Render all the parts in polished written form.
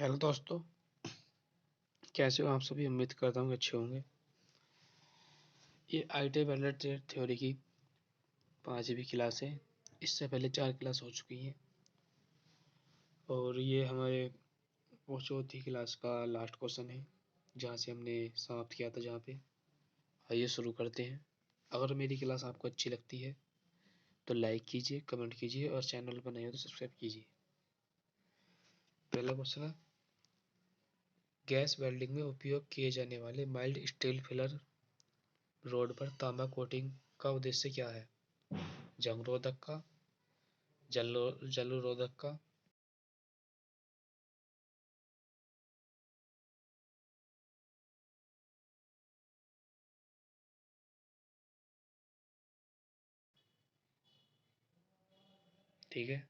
Hello दोस्तों, कैसे हो आप सभी। उम्मीद करता हूँ कि अच्छे होंगे। ये आईटी वैलिडेटेड थ्योरी की 5वीं क्लास है। इससे पहले 4 क्लास हो चुकी हैं और ये हमारे वो चौथी क्लास का लास्ट क्वेश्चन है, जहाँ से हमने समाप्त किया था। जहाँ पे आइए शुरू करते हैं। अगर मेरी क्लास आपको अच्छी लगती है तो लाइक कीजिए, कमेंट कीजिए और चैनल पर नए हो तो सब्सक्राइब कीजिए। पहला क्वेश्चन है, गैस वेल्डिंग में उपयोग किए जाने वाले माइल्ड स्टील फिलर रोड पर तांबा कोटिंग का उद्देश्य क्या है? जंग रोधक का, जलरोधक का, ठीक है।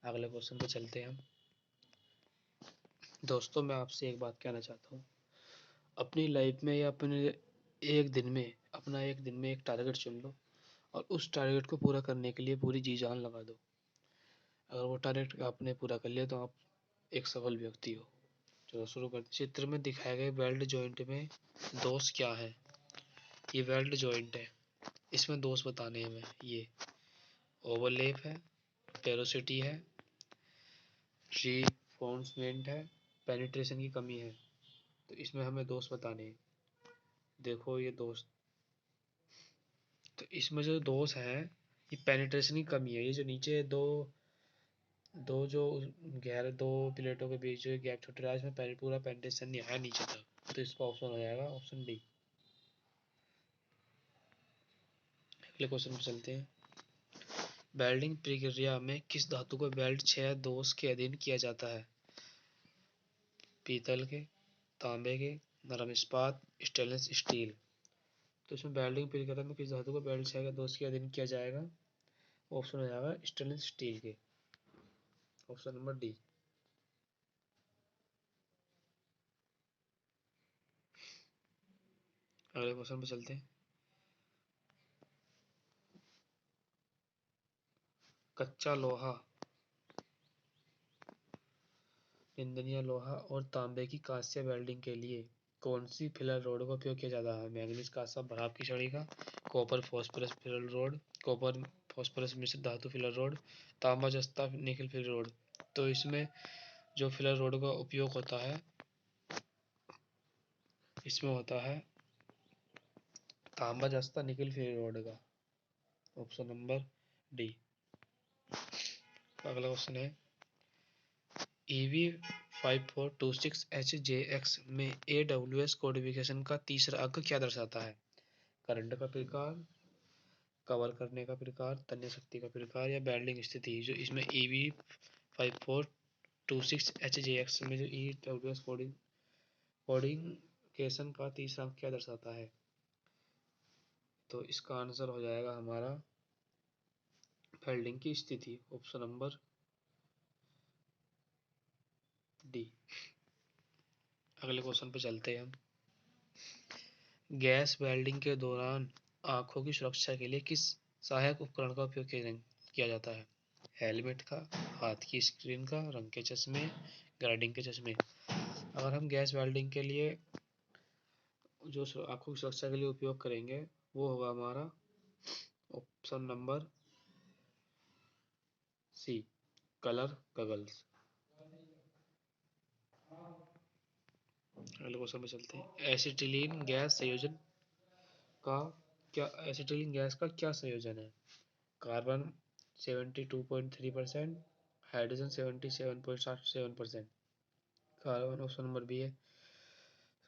अगले क्वेश्चन पे चलते हैं हम। दोस्तों, मैं आपसे एक बात कहना चाहता हूँ। अपनी लाइफ में या अपने एक दिन में अपना एक दिन में एक टारगेट चुन लो और उस टारगेट को पूरा करने के लिए पूरी जी जान लगा दो। अगर वो टारगेट आपने पूरा कर लिया तो आप एक सफल व्यक्ति हो। चलो शुरू करते हैं। चित्र में दिखाए गए वेल्ड जॉइंट में दोष क्या है? ये वेल्ड जॉइंट है, इसमें दोष बताने हैं हमें। ये ओवरलैप है, पेरोसिटी है, रीफोर्समेंट है, पेनिट्रेशन की कमी है। तो इसमें हमें दोष बताने हैं। देखो ये दोस्त, तो इसमें जो दोष है ये पेनिट्रेशन की कमी है। ये जो नीचे दो दो जो गहरे दो प्लेटों के बीच जो गैप छोटा रहा है, इसमें पूरा पेनिट्रेशन नहीं आया नीचे तक। तो इसका ऑप्शन हो जाएगा ऑप्शन डी। अगले क्वेश्चन पे चलते हैं। वेल्डिंग प्रक्रिया में किस धातु को वेल्ड क्षय दोष के अधीन किया जाता है? पीतल के, तांबे के, नरम इस्पात, स्टेनलेस स्टील। तो इसमें वेल्डिंग प्रक्रिया में किस धातु को वेल्ड क्षय दोष के अधीन किया जाएगा? ऑप्शन हो जाएगा स्टेनलेस स्टील के, ऑप्शन नंबर डी। अगले क्वेश्चन पे चलते हैं। कच्चा लोहा, इंधनीय लोहा और तांबे की कांस्य वेल्डिंग के लिए कौन सी फिलर रोड का उपयोग किया जाता है? मैंगनीज कांसा भराव की छड़ी का, copper phosphorus filler road, copper phosphorus मिश्रित धातु फिलर रोड, तांबा जस्ता निकल फिलर रोड। तो इसमें जो फिलर रोड का उपयोग होता है, इसमें होता है तांबा जस्ता निकल फिलर रोड का, ऑप्शन नंबर डी। अगला क्वेश्चन है, EV 5426HJX में AWS कोडिफिकेशन का तीसरा अंक क्या दर्शाता है? करंट का प्रकार, कवर करने का प्रकार, तन्य शक्ति का प्रकार या वेल्डिंग स्थिति। जो इसमें EV 5426HJX में जो AWS कोडिफिकेशन का तीसरा अंक क्या दर्शाता है? तो इसका आंसर हो जाएगा हमारा वेल्डिंग की स्थिति, ऑप्शन नंबर डी। अगले क्वेश्चन पे चलते हैं हम। गैस वेल्डिंग के दौरान आंखों की सुरक्षा के लिए किस सहायक उपकरण का उपयोग किया जाता है? हेलमेट का, हाथ की स्क्रीन का, रंग के चश्मे, गाइडिंग के चश्मे। अगर हम गैस वेल्डिंग के लिए जो आंखों की सुरक्षा के लिए उपयोग करेंगे वो होगा हमारा option number C, colour goggles. अगले क्वेश्चन पे चलते हैं। एसिटिलीन गैस का क्या संयोजन है? Carbon 72.3%, hydrogen 77.7%। Carbon option number B है।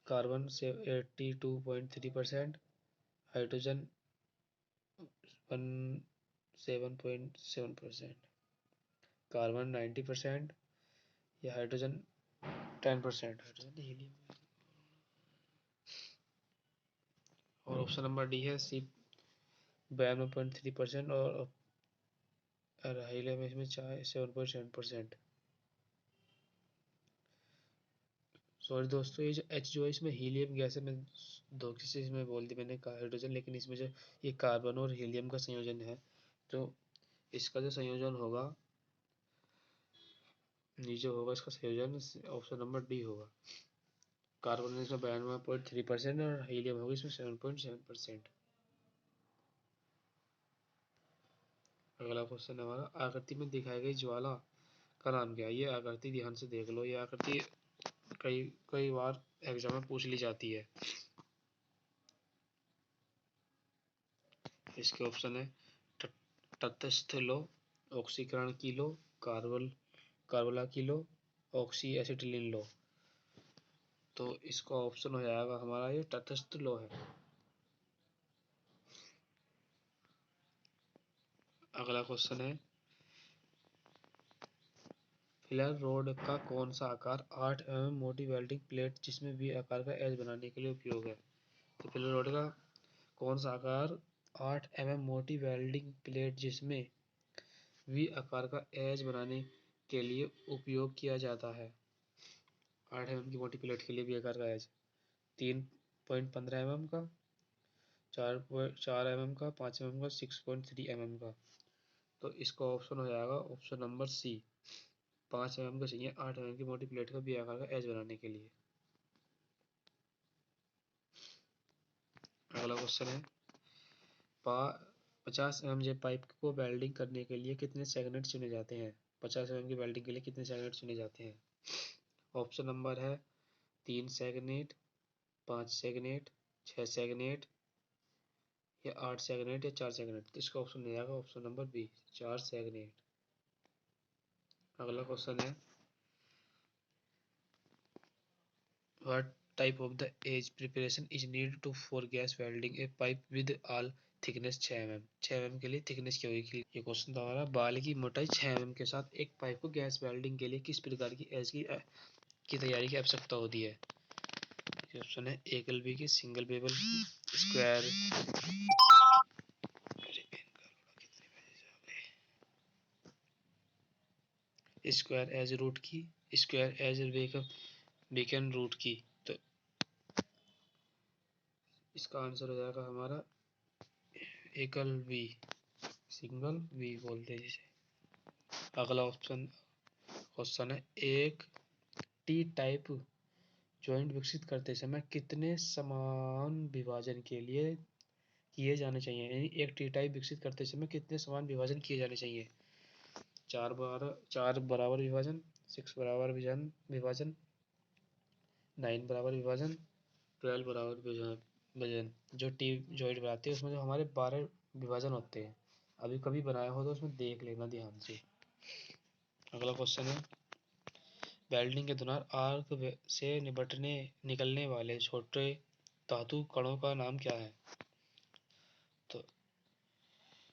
कार्बन से 82.3%, हाइड्रोजन 7.7%, कार्बन 90% या हाइड्रोजन 10%। Hydrogen helium. और ऑप्शन नंबर डी है सी, 92.3% और हीलियम इसमें 7.7%। सॉरी दोस्तों, ये जो एच जो है इसमें हीलियम गैस है। मैं धोखे से इसमें बोल दी मैंने कहा हाइड्रोजन, लेकिन इसमें जो ये कार्बन और हीलियम का संयोजन है। तो इसका जो संयोजन होगा नीचे होगा इसका संयोजन, ऑप्शन नंबर डी होगा। कार्बन इसमें 92.3% और हीलियम होगी इसमें 7.7%। अगला क्वेश्चन हमारा, आकृति में दिखाई गई ज्वाला का नाम क्या है? ये आकृति ध्यान से देख लो, ये आकृति कई कई बार एग्जाम में पूछ ली जाती है। इसके ऑप्शन है तटस्थ लो, ऑक्सीकरण की लो, कार्बला की लो, ऑक्सी एसिटिलीन लो। तो इसका ऑप्शन हो जाएगा हमारा ये तटस्थ लो है। अगला क्वेश्चन है, फिलर रोड का कौन सा आकार 8 mm मोटी वेल्डिंग प्लेट जिसमें वी आकार का एज बनाने के लिए उपयोग है? तो फिलर रोड का कौन सा आकार 8 mm मोटी वेल्डिंग प्लेट जिसमें वी आकार का एज बनाने के लिए उपयोग किया जाता है? 8 mm की मोटी प्लेट के लिए वी आकार का एज 3.15 mm का, 4 mm का, 5 mm का, 6.3 mm का। तो इसका ऑप्शन हो जाएगा ऑप्शन नंबर सी, 5 mm का चाहिए 8 mm की मोटी प्लेट का वी आकार का एज बनाने के लिए। अगला क्वेश्चन है, 50 mm पाइप को वेल्डिंग करने के लिए कितने सेकंड चुने जाते हैं? 50 mm की वेल्डिंग के लिए कितने सेकंड चुने जाते हैं? ऑप्शन नंबर है 3 सेकंड, 5 सेकंड, 6 सेकंड या 8 सेकंड या 4 सेकंड। तो इसका ऑप्शन नहीं आएगा ऑप्शन नंबर बी, 4 सेकंड। अगला क्वेश्चन है, what type of the edge preparation is need to for gas welding a pipe with all thickness 6 mm। 6 mm के लिए थिकनेस क्या होगी? ये क्वेश्चन था हमारा, बाल की मोटाई 6 mm के साथ एक पाइप को गैस वेल्डिंग के लिए किस प्रकार की एज की तैयारी की आवश्यकता होती है? ऑप्शन है एकल बी की, सिंगल बेबल की, स्क्वायर स्क्वायर एज रूट की, स्क्वायर एज बेकन रूट की। तो इसका आंसर हो जाएगा हमारा एकल वी, सिंगल वी बोलते हैं जिसे। अगला ऑप्शन क्वेश्चन है, एक टी टाइप जॉइंट विकसित करते समय कितने समान विभाजन के लिए किए जाने चाहिए? यानी एक टी टाइप विकसित करते समय कितने समान विभाजन किए जाने चाहिए? 4 बराबर विभाजन, 6 बराबर विभाजन, 9 बराबर विभाजन, 12 बराबर विभाजन। जो टी जॉइंट बनाते हैं उसमें जो हमारे 12 विभाजन होते हैं, अभी कभी बनाया हो तो उसमें देख लेना ध्यान से। अगला क्वेश्चन है, वेल्डिंग के दौरान आर्क से निकलने वाले छोटे धातु कणों का नाम क्या है? तो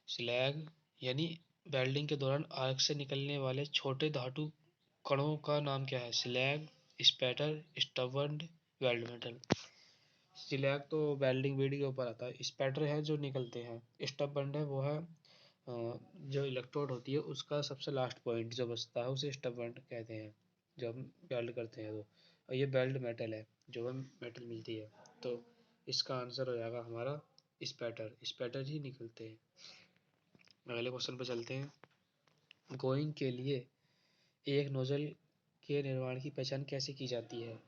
स्लैग, यानी वेल्डिंग के दौरान आर्क से निकलने वाले छोटे धातु कणों का नाम क्या है? Slag, spatter, stubborn, weld metal. Slag तो वेल्डिंग बीड के ऊपर आता है, स्पैटर है जो निकलते हैं, स्टबर्न है वो है जो इलेक्ट्रोड होती है उसका सबसे लास्ट पॉइंट जो बचता है उसे स्टबर्न कहते हैं, जो हम वेल्ड करते हैं तो। और ये वेल्ड मेटल है जो हमें मेटल मिलती है। तो इसका आंसर हो जाएगा हमारा स्पैटर, स्पैटर ही निकलते हैं। अगले क्वेश्चन पर चलते हैं, गोइंग के लिए एक नोजल के निर्माण की पहचान कैसे की जाती है?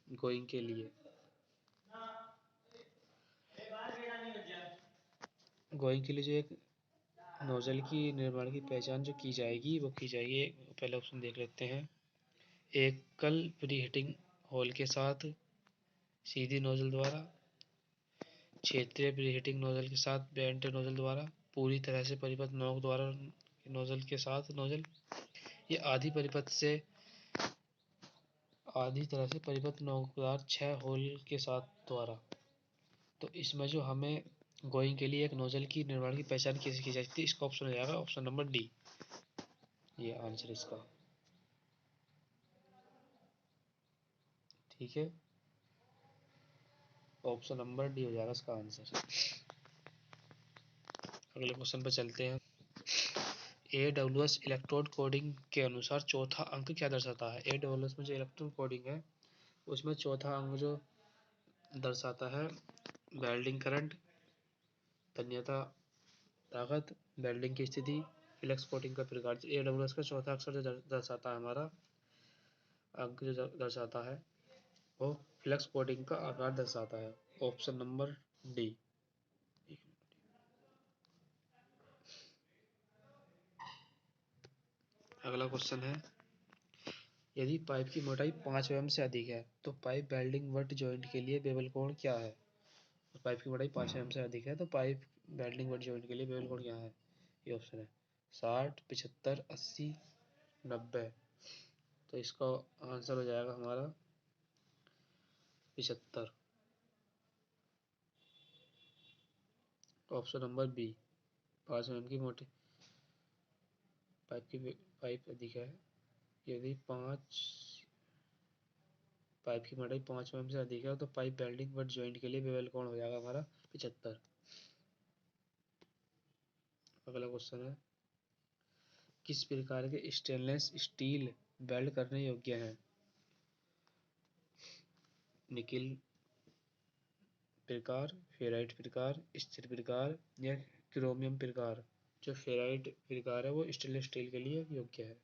गोइंग के लिए जो एक नोजल की निर्माण की पहचान जो की जाएगी वो की जाएगी, पहले ऑप्शन देख लेते हैं, एकल प्रीहीटिंग होल के साथ, सीधी नोजल द्वारा, क्षेत्रीय प्रीहीटिंग नोजल के साथ, बेंट नोजल द्वारा, पूरी तरह से परिपथ नोक द्वारा नोजल के साथ नोजल, ये आधी तरह से परिपथ नोकदार 6 होल के साथ द्वारा। तो इसमें जो हमें गोइंग के लिए एक नोजल की निर्माण की पहचान कैसे की जाती है, इसका ऑप्शन हो जाएगा ऑप्शन नंबर डी, ये आंसर इसका। ठीक है, ऑप्शन नंबर डी हो जाएगा इसका आंसर। अगले क्वेश्चन पर चलते हैं, AWS इलेक्ट्रोड कोडिंग के अनुसार चौथा अंक क्या दर्शाता है? AWS में जो इलेक्ट्रोड कोडिंग है उसमें चौथा अंक जो दर्शाता है वेल्डिंग करंट, तन्यता ताकत, वेल्डिंग की स्थिति, फ्लेक्स कोटिंग का प्रकार। AWS का चौथा अक्षर जो दर्शाता है हमारा अंक जो दर्शाता है वो फ्लेक्स कोटिंग का आकार दर्शाता है। Option number D. अगला क्वेश्चन है, यदि पाइप की मोटाई 5 mm से अधिक है तो पाइप वेल्डिंग बट जॉइंट के लिए बेवल कोण क्या है? पाइप की मोटाई 5 mm से अधिक है तो पाइप वेल्डिंग बट जॉइंट के लिए बेवल कोण क्या है? ये ऑप्शन है 60, 75, 80, 90। तो इसका आंसर हो जाएगा हमारा 75। Option number B. 5 mm की मोटी पाइप अधिक है, यदि पाइप की मोटाई 5 mm से अधिक है तो पाइप वेल्डिंग बट जॉइंट के लिए बेवल कोण हो जाएगा हमारा 75। अगला क्वेश्चन है, किस प्रकार के स्टेनलेस स्टील वेल्ड करने योग्य है? निकिल प्रकार, फेराइट प्रकार, स्थिर प्रकार या क्रोमियम प्रकार? जो फेराइट प्रकार है वो स्टेनलेस स्टील के लिए योग्य है।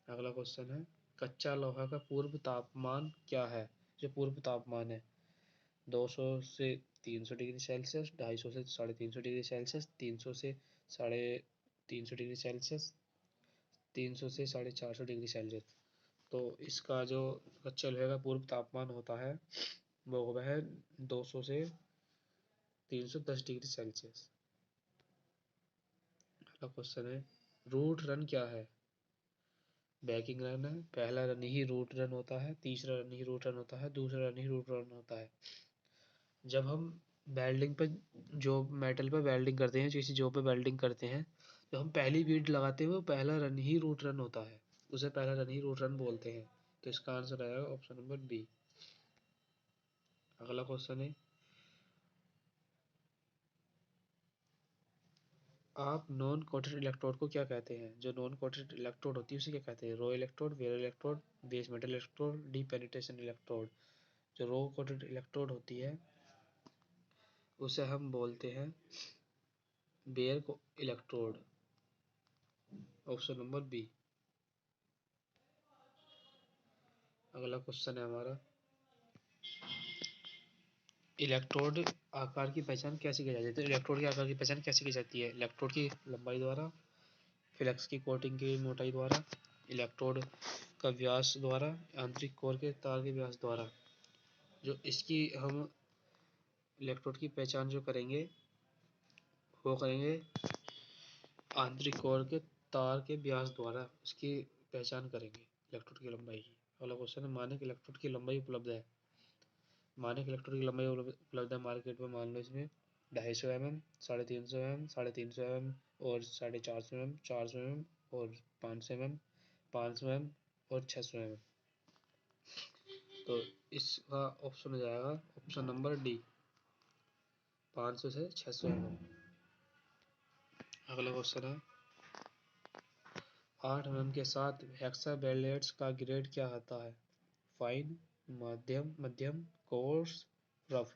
अगला क्वेश्चन है, कच्चा लोहा का पूर्व तापमान क्या है? जो पूर्व तापमान है 200 से 300 डिग्री सेल्सियस, 250 से 350 डिग्री सेल्सियस, 300 से 350 डिग्री सेल्सियस, 300 से 450 डिग्री सेल्सियस। तो इसका जो कच्चे लोहे का पूर्व तापमान होता है वो वह है 200 से 310 डिग्री सेल्सियस। अगला क्वेश्चन है, रूट रन क्या है? बैकिंग रन है, पहला रन ही रूट रन होता है, तीसरा रन ही रूट रन होता है, दूसरा रन ही रूट रन होता है। जब हम वेल्डिंग पर जो मेटल पर वेल्डिंग करते हैं, किसी जॉब पे वेल्डिंग करते हैं, जब हम पहली बीट लगाते हैं वो पहला रन ही रूट रन होता है, उसे पहला रन ही रूट रन बोलते हैं। तो इसका आंसर आएगा ऑप्शन नंबर बी। अगला क्वेश्चन है, आप नॉन कोटेड इलेक्ट्रोड को क्या कहते हैं? जो नॉन कोटेड इलेक्ट्रोड होती है उसे क्या कहते हैं? Rod electrode, bare electrode, base metal electrode, deep penetration electrode? जो रो कोटेड इलेक्ट्रोड होती है उसे हम बोलते हैं bare electrode. Option number B. अगला क्वेश्चन है हमारा, इलेक्ट्रोड आकार की पहचान कैसे की जाती है? तो इलेक्ट्रोड के आकार की पहचान कैसे की जाती है? इलेक्ट्रोड की लंबाई द्वारा, फ्लेक्स की कोटिंग की मोटाई द्वारा, इलेक्ट्रोड का व्यास द्वारा, आंतरिक कोर के तार के व्यास द्वारा। जो इसकी हम इलेक्ट्रोड की पहचान जो करेंगे वो करेंगे आंतरिक कोर के तार के व्यास द्वारा, उसकी पहचान करेंगे इलेक्ट्रोड की लंबाई की। अगला क्वेश्चन है, मानक इलेक्ट्रोड की लंबाई उपलब्ध है। मानक इलेक्ट्रोड की लंबाई उपलब्ध है मार्केट में, मान लो इसमें 250 mm, 350 mm, 350 mm और 450 mm, 400 mm और 500 mm, 500 mm और 600 mm। तो इसका ऑप्शन हो जाएगा ऑप्शन नंबर डी, 500 से 600 mm। अगला क्वेश्चन है, 8 mm के साथ हेक्सावेलेट्स का ग्रेड क्या आता है? फाइन, मध्यम, कोर्स, रफ?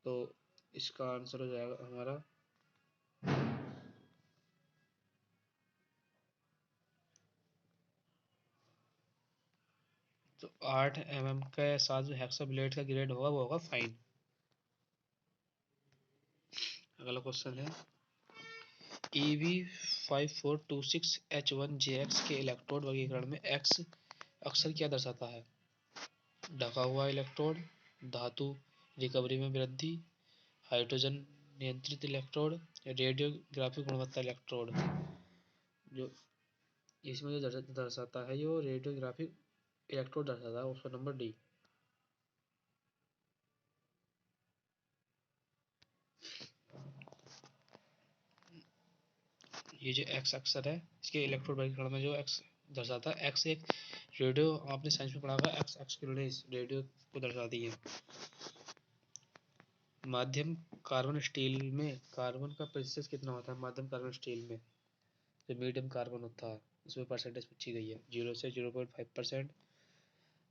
तो इसका आंसर हो जाएगा हमारा तो 8 mm के साथ जो हेक्सावेलेट का ग्रेड होगा वो होगा फाइन। अगला क्वेश्चन है, EV5426H1JX के इलेक्ट्रोड वर्गीकरण में X अक्षर क्या दर्शाता है? ढका हुआ इलेक्ट्रोड, धातु रिकवरी में वृद्धि, हाइड्रोजन नियंत्रित इलेक्ट्रोड, रेडियोग्राफिक गुणवत्ता इलेक्ट्रोड? जो इसमें जो दर्शाता है जो रेडियोग्राफिक इलेक्ट्रोड दर्शाता है, ऑप्शन नंबर डी। ये जो एक्स अक्षर है इसके इलेक्ट्रोड वर्गीकरण में जो एक्स दर्शाता है, एक्स एक रेडियो, आपने साइंस में पढ़ा होगा, एक्स एक्स किरणें रेडियो को दर्शाती है। माध्यम कार्बन स्टील में कार्बन का प्रतिशत कितना होता है? माध्यम कार्बन स्टील में जो मीडियम कार्बन होता है उसमें परसेंटेज पूछी गई है, 0 से 0.5%,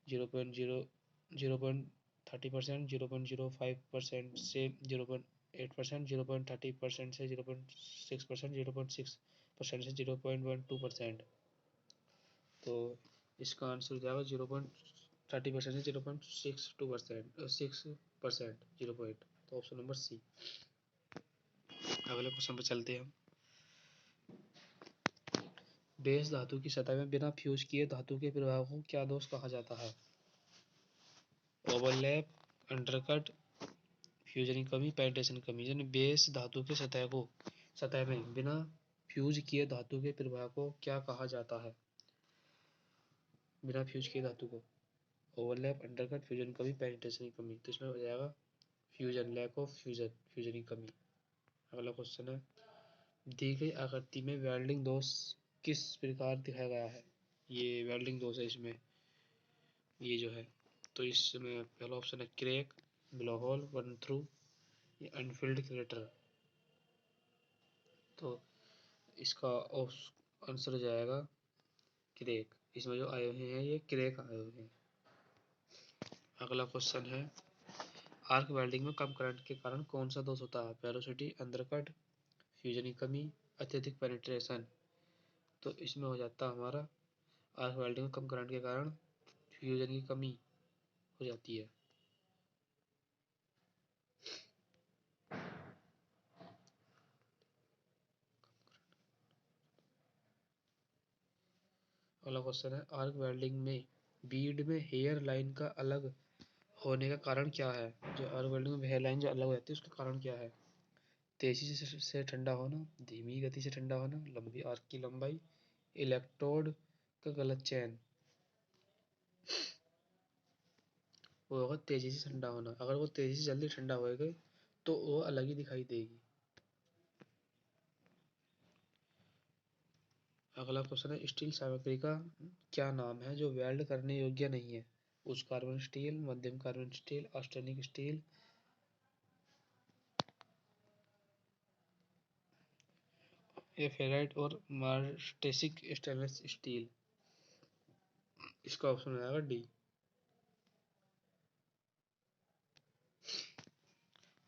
0.30%, 0.05% से 0.8%, 0.30% से 0.6%, 0.6% से 0.12%। तो इसका आंसर हो जाएगा 0.30% से 0.62%, 6%, 0 तो ऑप्शन नंबर सी। अगले क्वेश्चन पर चलते हैं हम। बेस धातु की सतह में बिना फ्यूज किए धातु के प्रवाह को क्या दोष कहा जाता है? ओवरलैप, अंडरकट, फ्यूजन की कमी, पेनिट्रेशन की कमी। यानी बेस धातु के सतह में बिना फ्यूज किए धातु के प्रवाह को क्या कहा जाता है? बिना फ्यूज किए धातु को ओवरलैप, अंडरकट, फ्यूजन की कमी, पेनिट्रेशन की कमी। तो इसमें हो जाएगा fusion, lack of fusion, fusion की कमी। अगला क्वेश्चन है, दी गई आकृति में वेल्डिंग दोष किस प्रकार दिखाया गया है? ये वेल्डिंग दोष है इसमें, ये जो है। तो इसमें पहला ऑप्शन है क्रैक, ब्लो होल, वन थ्रू, ये अनफिल्ड क्रेटर। तो इसका आंसर हो जाएगा क्रैक। इसमें जो आए हुए हैं ये क्रैक आए हुए हैं। अगला क्वेश्चन है, आर्क वेल्डिंग में कम करंट के कारण कौन सा दोष होता है? पेरोसिटी, अंडरकट, फ्यूजन की कमी, अत्यधिक पेनिट्रेशन। तो इसमें हो जाता है हमारा आर्क वेल्डिंग में कम करंट के कारण फ्यूजन की कमी हो जाती है। अगला क्वेश्चन है, आर्क वेल्डिंग में बीड में हेयर लाइन का अलग होने का कारण क्या है? जो आर्क वेल्डिंग में हेयर लाइन जो अलग हो जाती है उसका कारण क्या है? तेजी से ठंडा होना, धीमी गति से ठंडा होना, लंबी आर्क की लंबाई, इलेक्ट्रोड का गलत चयन। वो होगा तेजी से ठंडा होना। अगर वो तेजी से जल्दी ठंडा होएगा तो वो अलग ही दिखाई देगी। अगला क्वेश्चन है, स्टील सामग्री का क्या नाम है जो वेल्ड करने योग्य नहीं है? उच्च कार्बन स्टील, मध्यम कार्बन स्टील, ऑर्गेनिक स्टील, या फेराइट और मार्टेसिक स्टेनलेस स्टील। इसका ऑप्शन हो जाएगा डी।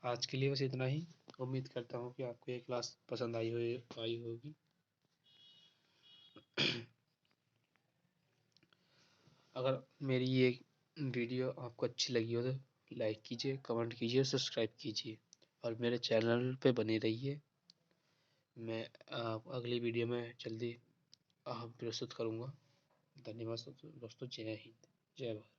आज के लिए बस इतना ही। उम्मीद करता हूँ कि आपको ये क्लास पसंद आई होगी। अगर मेरी ये वीडियो आपको अच्छी लगी हो तो लाइक कीजिए, कमेंट कीजिए, सब्सक्राइब कीजिए और मेरे चैनल पे बने रहिए। मैं अगली वीडियो में जल्दी प्रस्तुत करूँगा। धन्यवाद दोस्तों। जय हिंद, जय भारत।